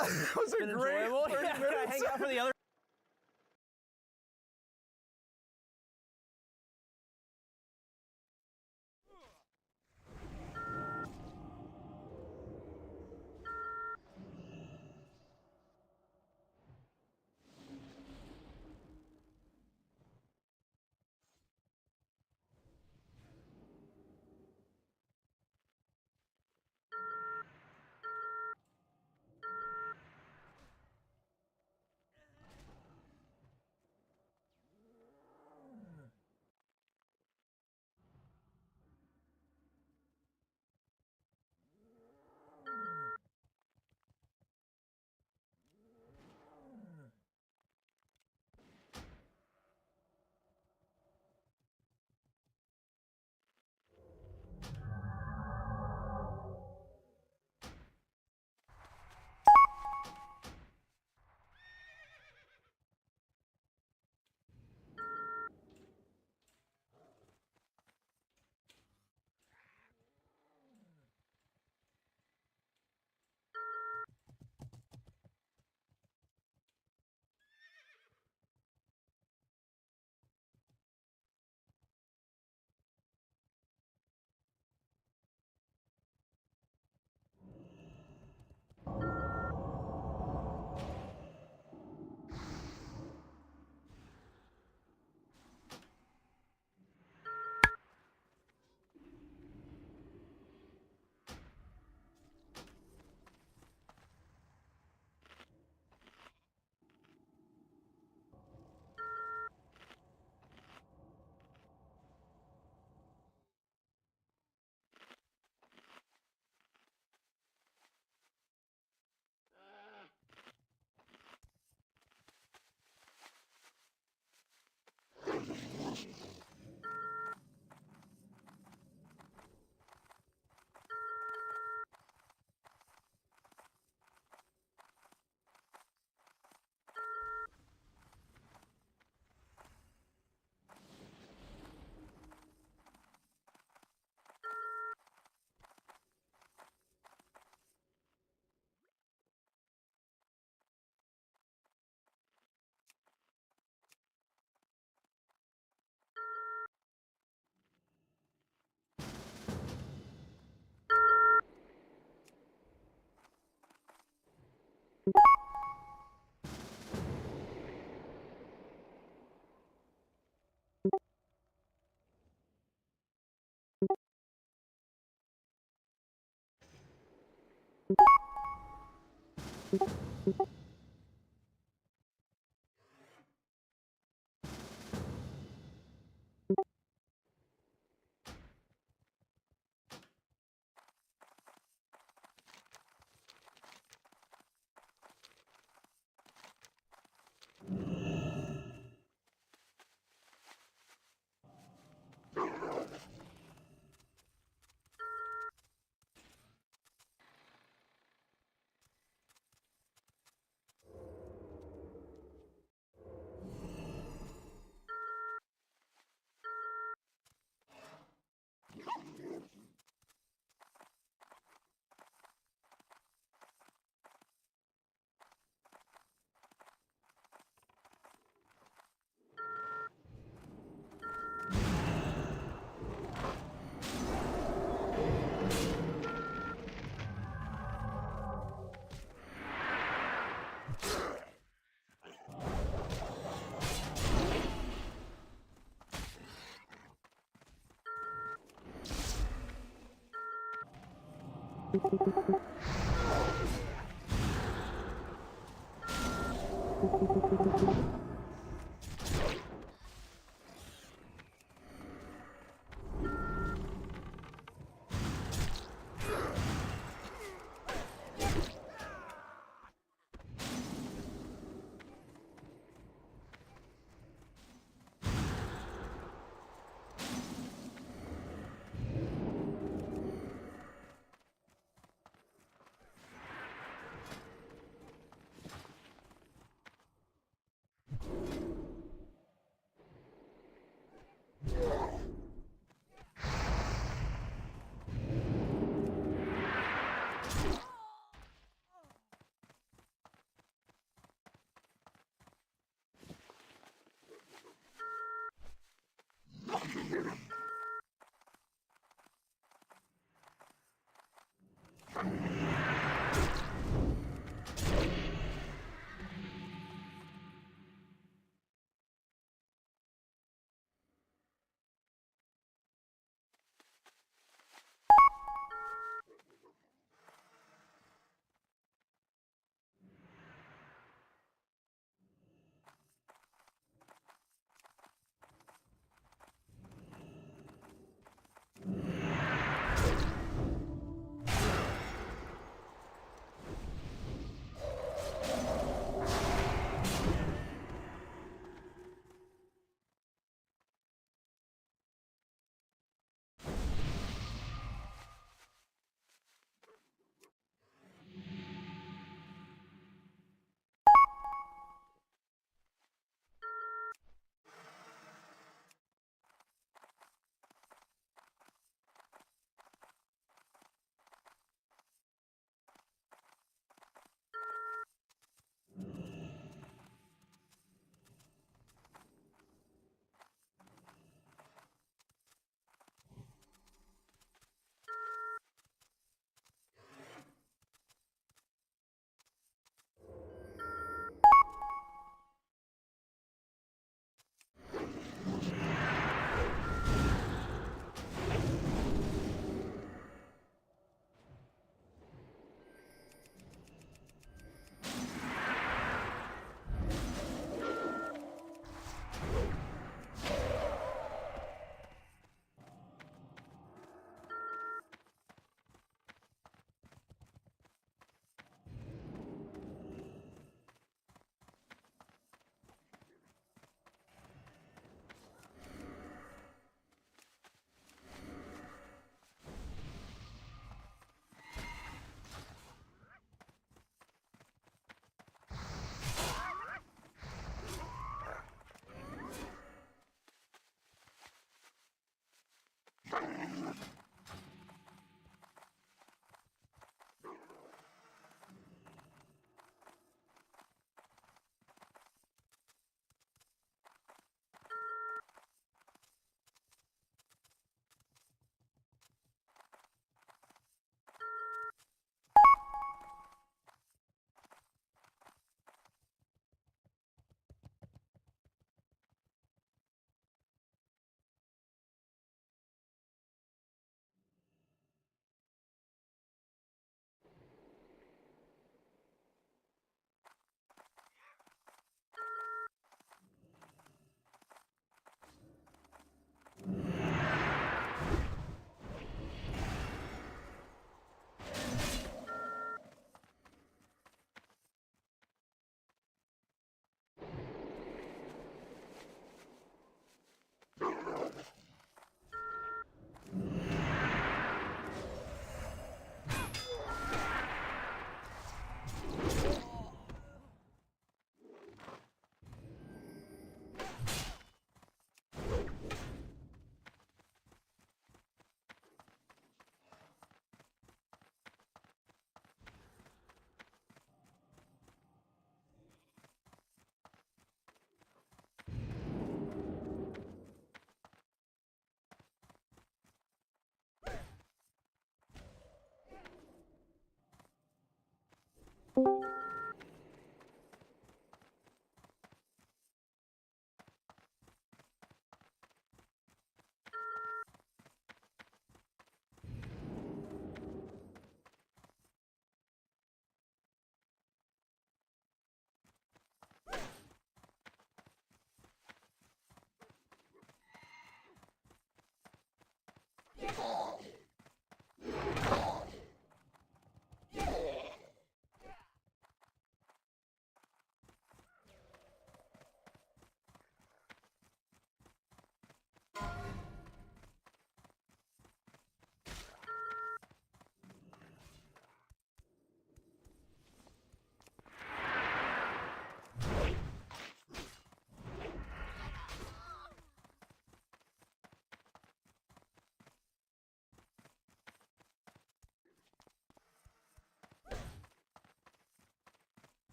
It was a great 30 minutes. Can I hang out for the other?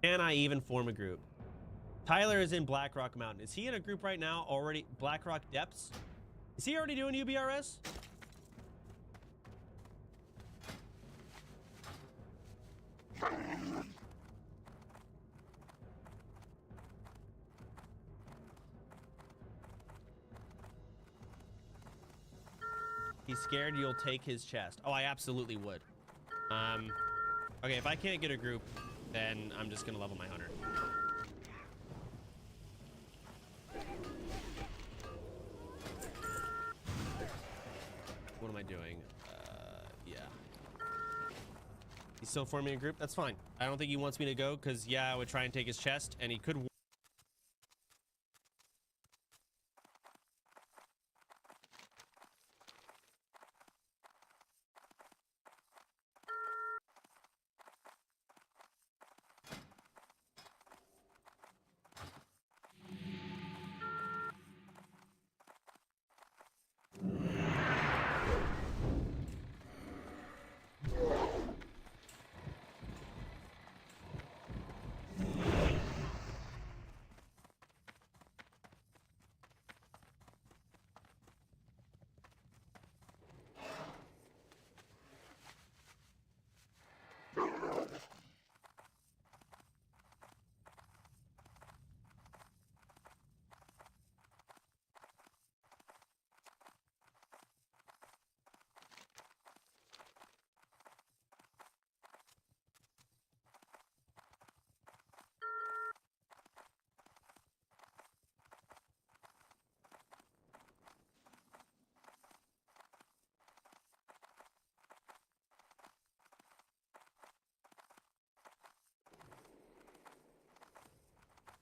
Can I even form a group? Tyler is in Blackrock Mountain. Is he in a group right now already? Blackrock Depths? Is he already doing UBRS? He's scared you'll take his chest. Oh, I absolutely would. Okay, if I can't get a group, then I'm just gonna level my hunter. What am I doing? Yeah. He's still forming a group? That's fine. I don't think he wants me to go, because, yeah, I would try and take his chest, and he could...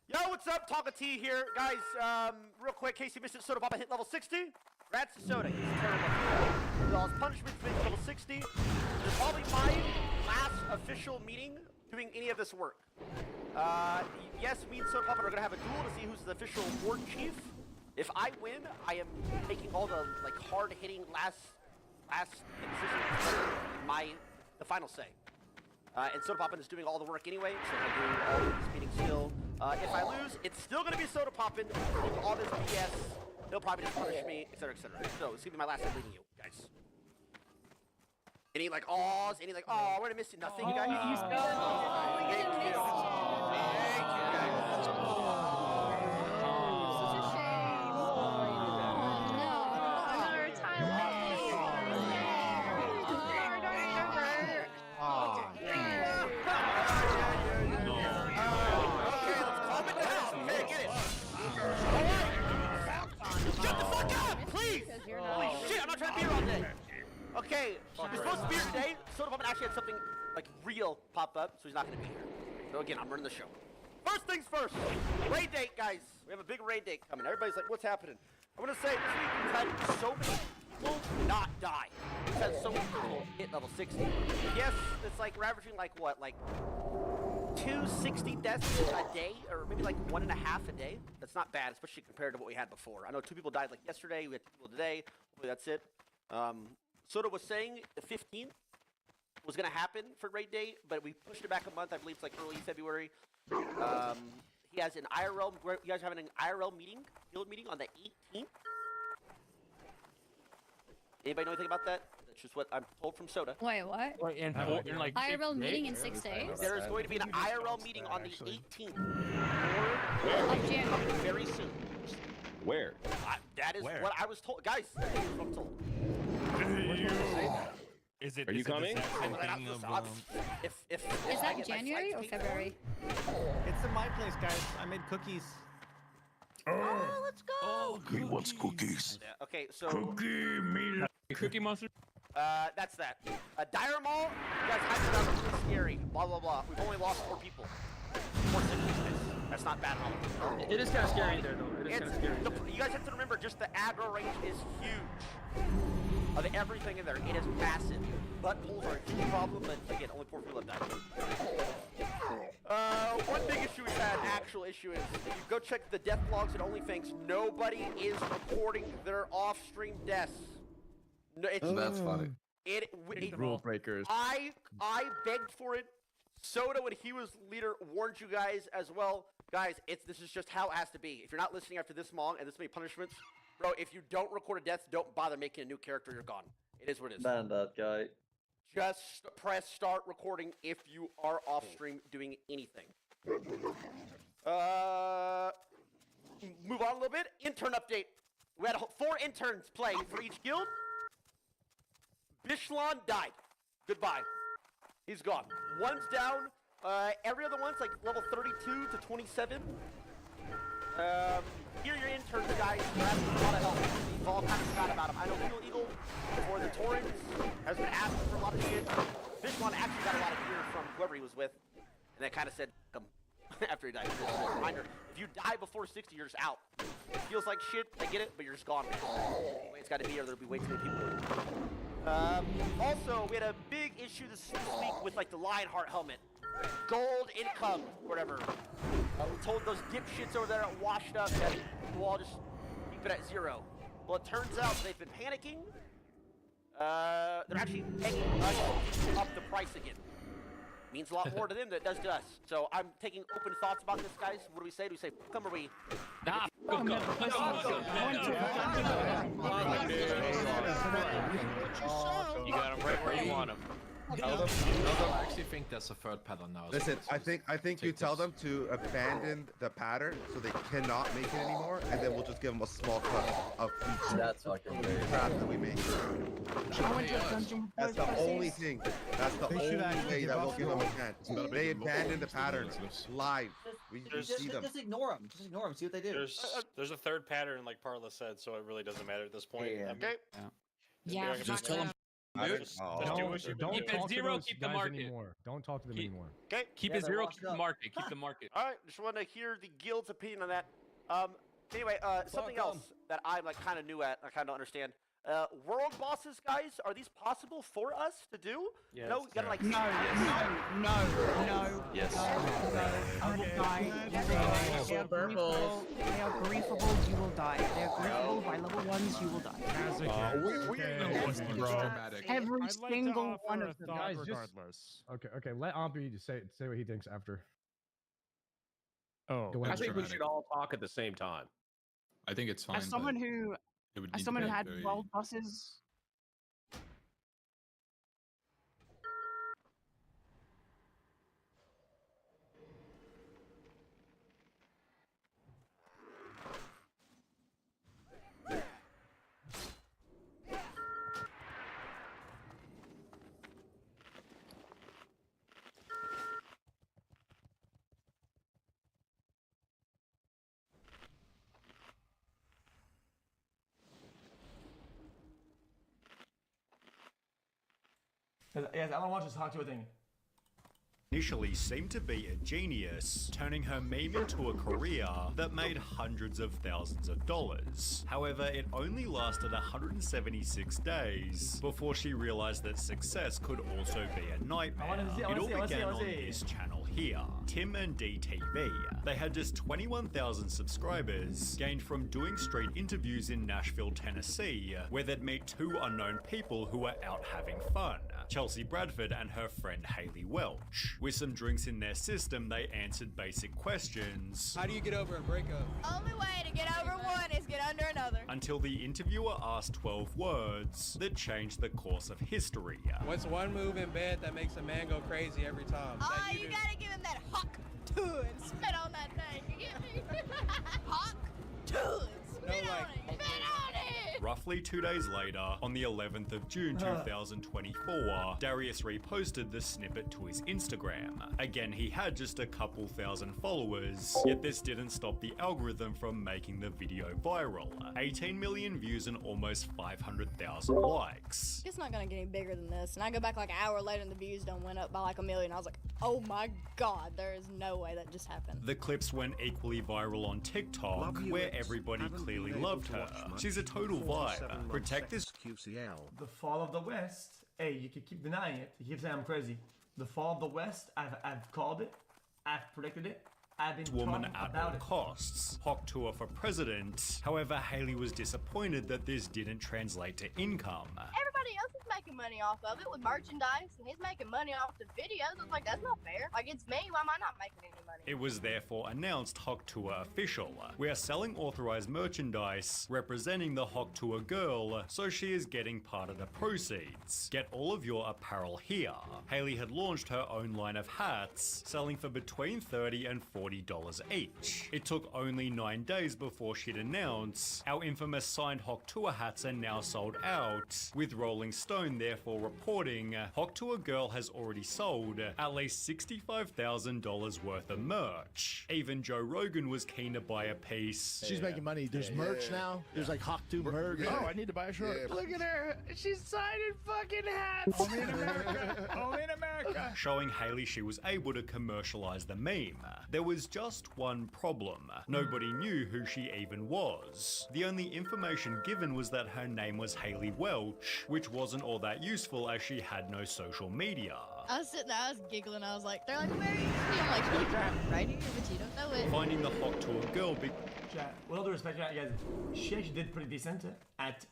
Yo, what's up? Tonka T here. Guys, real quick, Casey missed it. Soda Papa hit level 60. Rats to Soda. He's terrible. He lost punishment to level 60. This is probably my last official meeting doing any of this work. Yes, me and Soda Papa are going to have a duel to see who's the official ward chief. If I win, I am making all the like hard-hitting last decisions. The final say. And Soda Papa is doing all the work anyway, so I do all of this meeting still. If I lose, it's still gonna be soda popping. All this BS. They'll probably just punish me, etc., etc. So it's gonna be my last time leading you guys. Any like awes? Any like oh we're gonna miss you? Nothing, you guys. You Thank you. Thank you guys. Okay, he's supposed to be here today. Soda Pumpkin actually had something like real pop up, so he's not going to be here. So again, I'm running the show. First things first, raid date, guys. We have a big raid date coming. Everybody's like, what's happening? I'm going to say this week we've had so many people not die. We've had so many people hit level 60. Yes, it's like we're averaging like what, like 260 deaths a day, or maybe like 1.5 a day. That's not bad, especially compared to what we had before. I know 2 people died like yesterday. We had 2 people today. Hopefully that's it. Soda was saying the 15th was going to happen for raid day, but we pushed it back a month. I believe it's like early February. He has an IRL. You guys are having an IRL meeting, guild meeting on the 18th. Anybody know anything about that? That's just what I'm told from Soda. Wait, what? Wait, in like IRL meeting in 6 days? There is going to be an IRL meeting on the 18th. Of January. Very soon. Where? That is what I was told. Guys, that's what I'm told. Is it? Are you coming? Is that January or February? It's in my place, guys. I made cookies. Oh, let's go. Oh, he wants cookies. Yeah, okay, so Cookie monster. that's that. Dire Mall, you guys hyped it up. It's really scary. Blah blah blah. We've only lost 4 people. 4 citizens. That's not bad at all. It is kind of scary there, though. It is kind of scary. You guys have to remember, just the aggro range is huge. Of everything in there, it is massive. Butt pulls are a huge problem, but again, only 4 people have died. One big issue we've had, actual issue, is if you go check the death logs at OnlyFans, nobody is recording their off-stream deaths. No, it's, that's funny. Rule breakers. I begged for it. Soda, when he was leader, warned you guys as well. Guys, this is just how it has to be. If you're not listening after this long and this many punishments, bro, if you don't record a death, don't bother making a new character. You're gone. It is what it is. Ban that guy. Just press start recording if you are off stream doing anything. Move on a little bit. Intern update. We had 4 interns play for each guild. Bishlan died. Goodbye. He's gone. One's down. Every other one's like level 32 to 27. Here are your interns, guys. They're asking for a lot of help. We've all kind of forgot about them. I know Eagle or the Torrents has been asking for a lot of shit. Bishlan actually got a lot of gear from whoever he was with. And they kind of said, come after he died. Just a reminder, if you die before 60, you're just out. It feels like shit, I get it, but you're just gone. It's got to be, or there'll be way too many people. Also, we had a big issue this week with like the Lionheart helmet. Gold income, whatever. We told those dipshits over there at Washed Up that we'll all just keep it at 0. Well, it turns out they've been panicking. They're actually taking up the price again. Means a lot more to them than it does to us. So I'm taking open thoughts about this, guys. What do we say? Do we say come or we? Nah, you got him right where you want him. I actually think there's a third pattern now. Listen, I think you tell them to abandon the pattern so they cannot make it anymore, and then we'll just give them a small cut of each crap that we make. That's the only thing. That's the only way that we'll give them a chance. They abandon the pattern live. We see them. Just ignore them. Just ignore them. See what they do. There's a third pattern, like Parla said, so it really doesn't matter at this point. Yeah. Okay. Yeah. Just tell them. Don't Keep it talk to 0, those keep the guys market. anymore. Don't talk to them anymore. Okay. Keep Yeah, it they're 0, washed keep the up. market. Keep the market. All right. Just want to hear the guild's opinion on that. Anyway, something else that I'm like kind of new at. I kind of don't understand. World bosses, guys, are these possible for us to do? Yeah, No, you gotta like. No. Yes. You will die. They are griefable, you will die. They are griefable by level 1s, you will die. Every single one of them. Guys, regardless. Okay, let Ampy say what he thinks after. Oh, Go ahead, I think we dramatic. should all talk at the same time. I think it's fine. As someone but who, it would as need to someone be who had very- 12 buses. Yes, I want to watch this talk to a thing. Initially seemed to be a genius, turning her meme into a career that made hundreds of thousands of dollars. However, it only lasted 176 days before she realized that success could also be a nightmare. It all began on this channel here, Tim and DTV. They had just 21,000 subscribers, gained from doing street interviews in Nashville, Tennessee, where they'd meet two unknown people who were out having fun, Chelsea Bradford and her friend Haley Welch. With some drinks in their system, they answered basic questions. How do you get over a breakup? Only way to get over one is get under another. Until the interviewer asked 12 words that changed the course of history. What's one move in bed that makes a man go crazy every time? Oh, you gotta give him that hawk to and spit on that thing. You get me? Hawk to and spit on it. Spit on it. Roughly 2 days later, on the 11th of June 2024, Darius reposted the snippet to his Instagram. Again, he had just a couple thousand followers, yet this didn't stop the algorithm from making the video viral. 18 million views and almost 500,000 likes. It's not gonna get any bigger than this. And I go back like an hour later and the views don't went up by like 1 million. I was like, oh my god, there is no way that just happened. The clips went equally viral on TikTok, where everybody clearly loved her. She's a total vibe. Protect this QCL. The fall of the West. Hey, you can keep denying it. You keep saying I'm crazy. The fall of the West. I've called it. I've predicted it. I've been woman talking at about all it. costs. Hawk Tour for president. However, Haley was disappointed that this didn't translate to income. Everybody else is making money off of it with merchandise, and he's making money off the videos. It's like, that's not fair. Like, it's me. Why am I not making any money? It was therefore announced Hawk Tour official. We are selling authorized merchandise representing the Hawk Tour girl, so she is getting part of the proceeds. Get all of your apparel here. Haley had launched her own line of hats, selling for between $30 and $40 each. It took only 9 days before she'd announce, our infamous signed Hawk Tour hats are now sold out, with Rolling Stone therefore reporting Hawk Tour girl has already sold at least $65,000 worth of merch. Even Joe Rogan was keen to buy a piece. She's making money. There's merch now. There's like Hawk 2 merch. Oh, I need to buy a shirt. Look at her. She's signing fucking hats. Only in America. Only in America. Showing Haley she was able to commercialize the meme. There was just one problem. Nobody knew who she even was. The only information given was that her name was Haley Welch, which wasn't all that useful as she had no social media. I was sitting there, I was giggling. I was like, they're like, where are you? I'm like, she's driving right here, but you don't know it. Finding the Hawk Tour girl Chat, with all due respect, guys, she actually did pretty decent at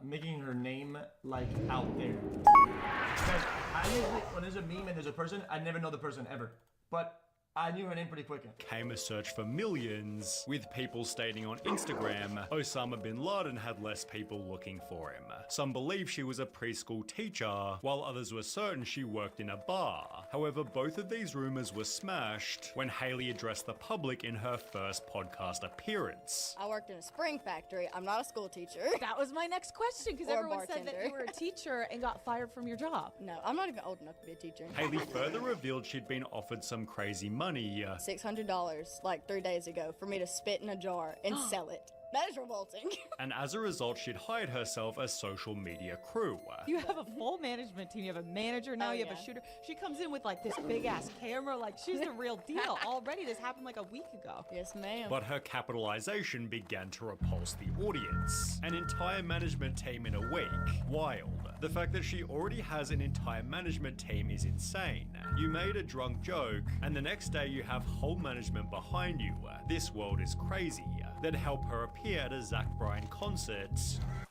making her name like out there. Guys, I usually, when there's a meme and there's a person, I never know the person ever. But I knew her name pretty quick. Came a search for millions, with people stating on Instagram Osama bin Laden had less people looking for him. Some believe she was a preschool teacher, while others were certain she worked in a bar. However, both of these rumors were smashed when Haley addressed the public in her first podcast appearance. I worked in a spring factory. I'm not a school teacher. That was my next question, because Or a everyone said that bartender. you were a teacher and got fired from your job. No, I'm not even old enough to be a teacher. Haley further revealed she'd been offered some crazy money. $600 like 3 days ago for me to spit in a jar and sell it. That is revolting. And as a result, she'd hired herself a social media crew. You have a full management team. You have a manager now. Oh, You have a shooter. She comes in with like this big ass camera. Like she's the real deal. Already, this happened like a week ago. Yes, ma'am. But her capitalization began to repulse the audience. An entire management team in a week. Wild. The fact that she already has an entire management team is insane. You made a drunk joke, and the next day you have whole management behind you. This world is crazy. That help her appear at a Zach Bryan concert.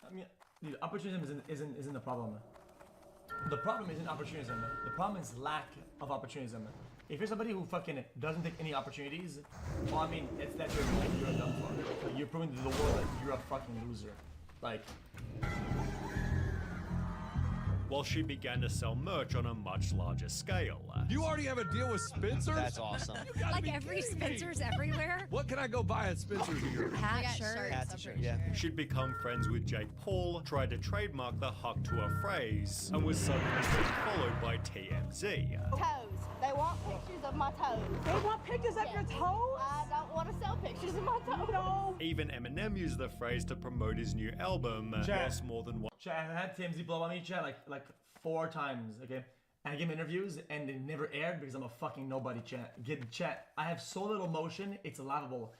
I mean, dude, opportunism isn't the problem. The problem isn't opportunism. The problem is lack of opportunism. if you're somebody who fucking doesn't take any opportunities, well, I mean, it's that you're a dumb fuck. Like, you're proving to the world that you're a fucking loser. Like. While she began to sell merch on a much larger scale. You already have a deal with Spencer's? That's awesome. Like every Spencer's everywhere. What can I go buy at Spencer's here? Hat, shirt. Hats and shirts, yeah. She'd become friends with Jake Paul, tried to trademark the huck to a phrase, and was suddenly being followed by TMZ. Toes. They want pictures of my toes. They want pictures of your toes? I don't want to sell pictures of my toes. No. Even Eminem used the phrase to promote his new album, whilst more than one. Chat, I had TMZ blow on me, chat, like 4 times, okay? And I gave him interviews, and they never aired because I'm a fucking nobody, chat. Get chat. I have so little motion, it's laughable.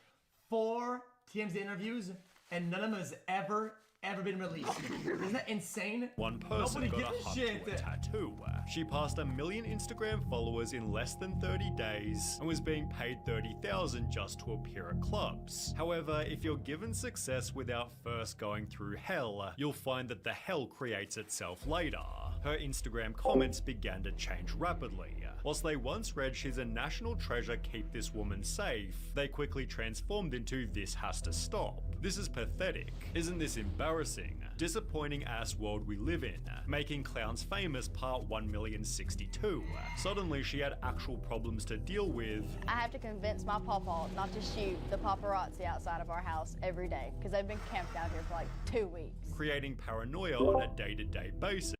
4 TMZ interviews, and none of them has ever been released. Isn't that insane? One person Nobody got a gives a huck shit. to a tattoo. She passed 1 million Instagram followers in less than 30 days and was being paid $30,000 just to appear at clubs. However, if you're given success without first going through hell, you'll find that the hell creates itself later. Her Instagram comments began to change rapidly. Whilst they once read "she's a national treasure, keep this woman safe," they quickly transformed into "this has to stop. This is pathetic. Isn't this embarrassing? Disappointing ass world we live in. Making clowns famous part 1,062." Suddenly she had actual problems to deal with. I have to convince my pawpaw not to shoot the paparazzi outside of our house every day because they've been camped out here for like 2 weeks. Creating paranoia on a day-to-day basis.